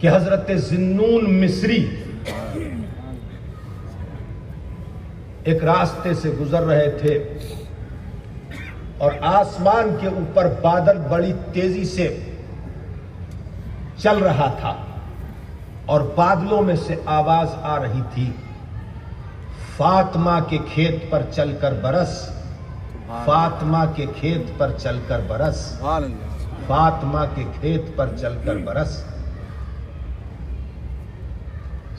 कि हजरत जिन्नून मिस्री एक रास्ते से गुजर रहे थे और आसमान के ऊपर बादल बड़ी तेजी से चल रहा था और बादलों में से आवाज आ रही थी, फातिमा के खेत पर चलकर बरस, फातिमा के खेत पर चलकर बरस, फातिमा के खेत पर चलकर बरस।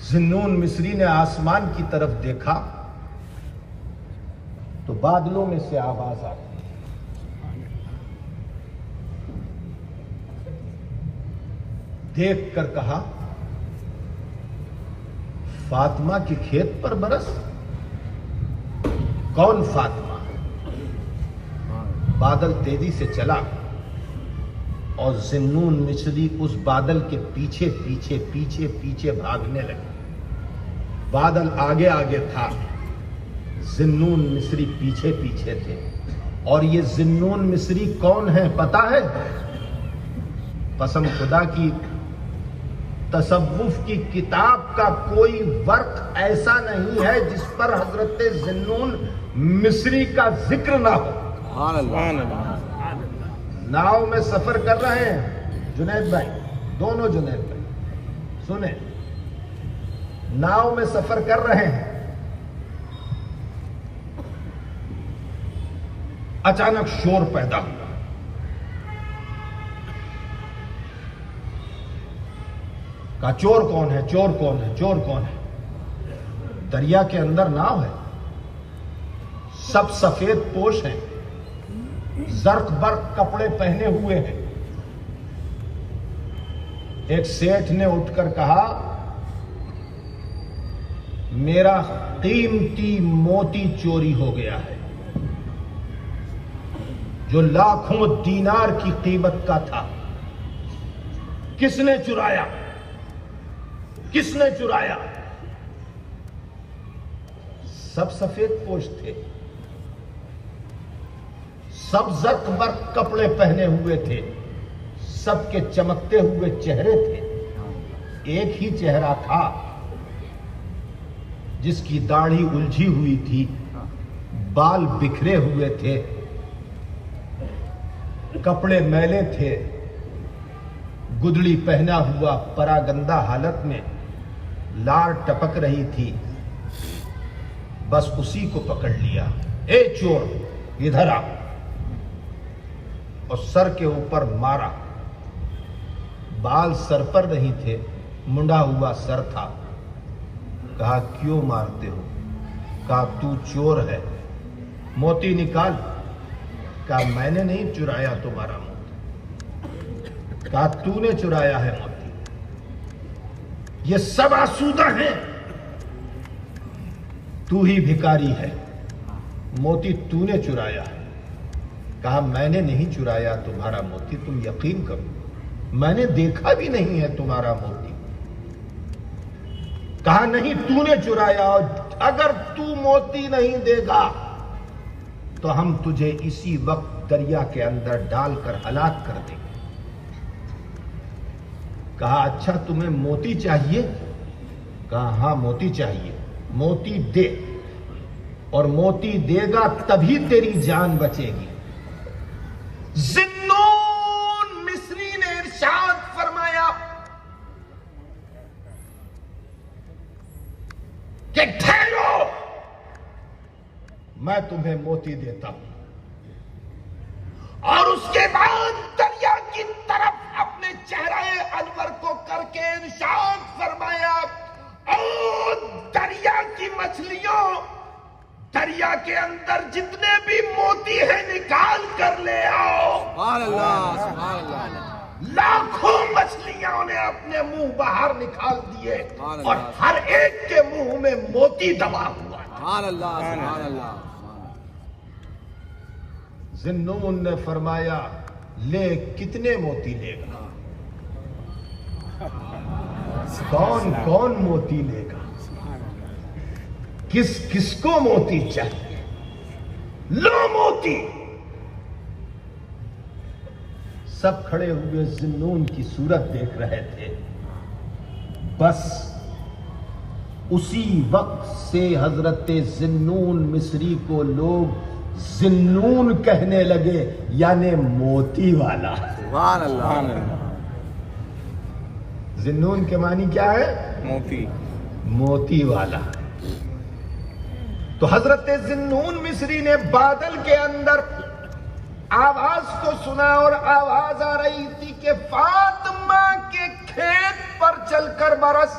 जिन्नून मिस्री ने आसमान की तरफ देखा तो बादलों में से आवाज आई। देख कर कहा, फातिमा के खेत पर बरस? कौन फातिमा? बादल तेजी से चला और जिन्नून मिस्री उस बादल के पीछे पीछे पीछे पीछे भागने लगे। बादल आगे आगे था, जिन्नून मिस्री पीछे पीछे थे। और ये जिन्नून मिस्री कौन है पता है? कसम खुदा की, तसव्वुफ की किताब का कोई वर्क ऐसा नहीं है जिस पर हजरत जिन्नून मिस्री का जिक्र ना हो। नाव में सफर कर रहे हैं जुनैद भाई, दोनों जुनैद भाई सुने, नाव में सफर कर रहे हैं, अचानक शोर पैदा हुआ। कहा, चोर कौन है? चोर कौन है? चोर कौन है? दरिया के अंदर नाव है, सब सफेद पोश हैं, जर्क बर्क कपड़े पहने हुए हैं। एक सेठ ने उठकर कहा, मेरा कीमती मोती चोरी हो गया है जो लाखों दीनार की कीमत का था। किसने चुराया? किसने चुराया? सब सफेद पोश थे, सब जर्क बर्क कपड़े पहने हुए थे, सबके चमकते हुए चेहरे थे। एक ही चेहरा था जिसकी दाढ़ी उलझी हुई थी, बाल बिखरे हुए थे, कपड़े मैले थे, गुदड़ी पहना हुआ परागंदा हालत में लार टपक रही थी। बस उसी को पकड़ लिया। ए चोर, इधर आ, और सर के ऊपर मारा। बाल सर पर नहीं थे, मुंडा हुआ सर था। कहा, क्यों मारते हो? कहा, तू चोर है, मोती निकाल। कहा, मैंने नहीं चुराया तुम्हारा मोती। कहा, तूने चुराया है मोती। ये सब आसूदा हैं, तू ही भिखारी है, मोती तूने चुराया है। कहा, मैंने नहीं चुराया तुम्हारा मोती, तुम यकीन करो, मैंने देखा भी नहीं है तुम्हारा मोती। कहा, नहीं, तूने चुराया, और अगर तू मोती नहीं देगा तो हम तुझे इसी वक्त दरिया के अंदर डालकर हलाक कर देंगे। कहा, अच्छा तुम्हें मोती चाहिए? कहा, हां मोती चाहिए। मोती दे, और मोती देगा तभी तेरी जान बचेगी। जिन्नून मिस्री ने इरशाद फरमाया कि ठहरो, मैं तुम्हें मोती देता हूं। और उसके बाद दरिया की तरफ अपने चेहरे अनवर को करके इरशाद फरमाया, ओ दरिया की मछलियों, दरिया के अंदर जितने भी मोती हैं निकाल कर ले आओ। सुभान अल्लाह, सुभान अल्लाह। लाखों मछलियों ने अपने मुंह बाहर निकाल दिए और हर एक के मुंह में मोती दबा हुआ। सुभान अल्लाह, सुभान अल्लाह। जिन्नून ने फरमाया, ले, कितने मोती लेगा? कौन कौन मोती लेगा? किस किसको मोती चाहिए? लो मोती। सब खड़े हुए जिन्नून की सूरत देख रहे थे। बस उसी वक्त से हजरत जिन्नून मिस्री को लोग जिन्नून कहने लगे, यानी मोती वाला। सुभान अल्लाह। जिन्नून के मानी क्या है? मोती। मोती वाला। तो हजरत जिन्नून मिस्री ने बादल के अंदर आवाज को सुना और आवाज आ रही थी कि फातिमा के खेत पर चलकर बरस।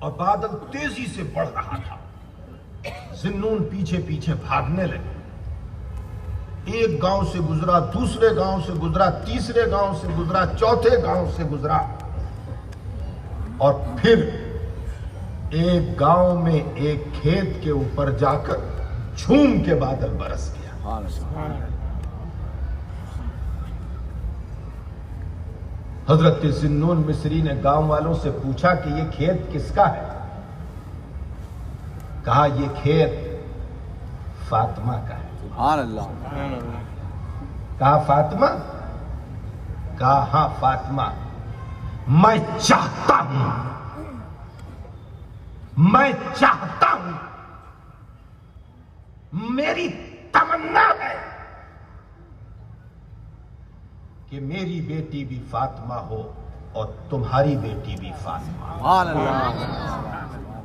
और बादल तेजी से बढ़ रहा था। जिन्नून पीछे पीछे भागने लगे। एक गांव से गुजरा, दूसरे गांव से गुजरा, तीसरे गांव से गुजरा, चौथे गांव से गुजरा, और फिर एक गांव में एक खेत के ऊपर जाकर झूम के बादल बरस गया। हजरत जिन्नून मिस्री ने गांव वालों से पूछा कि ये खेत किसका है? कहा ये खेत फातिमा का है। सुभान अल्लाह। कहा फातिमा? कहा हां फातिमा। मैं चाहता हूं, मैं चाहता हूं, मेरी तमन्ना है कि मेरी बेटी भी फातिमा हो और तुम्हारी बेटी भी फातिमा। सुभान अल्लाह।